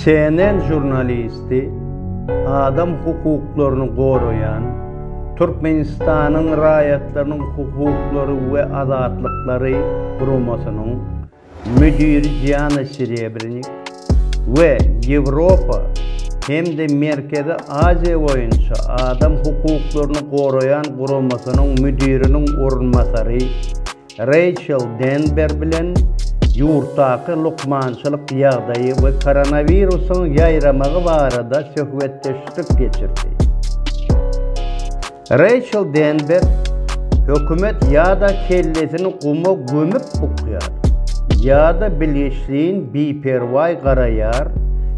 CNN jurnalisti adam hukuklaryny gorayan, Türkmenistan'ın raýatlarynyň hukuklary we azatlykları gurumasynyň müdiri Diana Serebrenik we Ýewropa hem de Merkezi Aziýa boýunça adam hukuklaryny gorayan gurumasynyň müdiriniň orunmasary Rachel Denber bilen ýurtdaky lukmançylyk ýagdaýy we koronawirusyň ýaýramagy barada söhbetleşik geçirdi. Rachel Denber hökümet ýa-da kellesini guma gömüp ukýar, ýa-da bileşliğin biperway garaýar,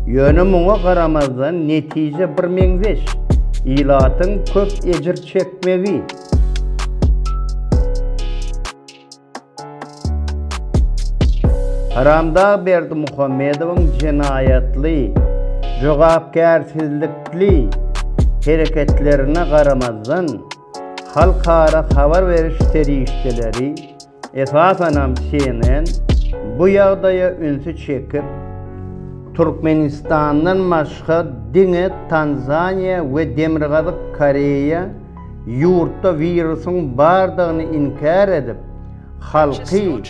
ýönemuňa garamazdan netije bir meňzeş, ilatyň köp ejir çekmegi. Haramda Berdi Muhammedowyň jinayatly, jogapkärsizlikli hereketlerine garamazdan halkara habar veriş terişdeleri esasen CNN bu ýagdaýa ünsü çekip Türkmenistan'dan başga diňe Tanzaniya we Demirgazyk Koreýa ýurtda virusyň bardygyny inkar edip halky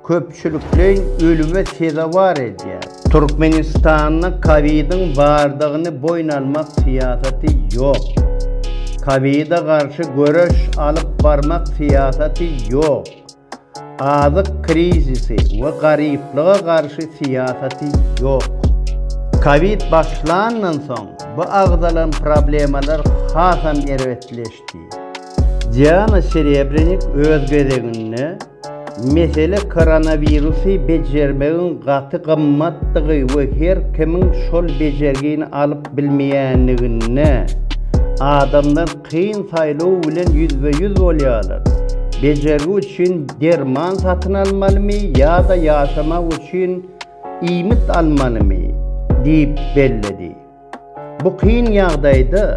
köpçülükleň ölüme sebäp edýär. Türkmenistan'da Covid'in bardygyny boýna almak siýasaty ýok. Covid'a garşy göreş alyp barmak siýasaty ýok. Azyk krizisi we garyplyga garşy siýasaty ýok. Covid başlandan soň bu agdalan problemalar hasam erwetleşdi. Diana Serebrenik öz gezeginde mesele koronavirusy bejermegiň gaty gymmatdygy we her kimiň şol bejergini alyp bilmeýänligine adamlar kıyın saylaw bilen yüzbe-yüz bolýarlar. Bejergi üçin derman satyn almalymy ýa-da ýaşamak üçin iýmit almalymy diýip belledi. Bu kıyın ýagdaýda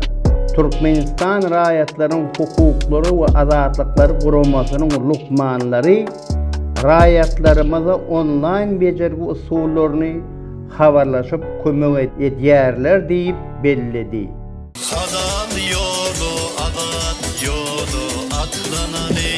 Türkmenistan raýatlarynyň hukuklary we azatlyklary gurumasynyň lukmanlary raýatlarymyza online bejergi usullaryny habarlaşyp kömek edýärler diýip belledi. Adam yolu, adat yolu, atlanani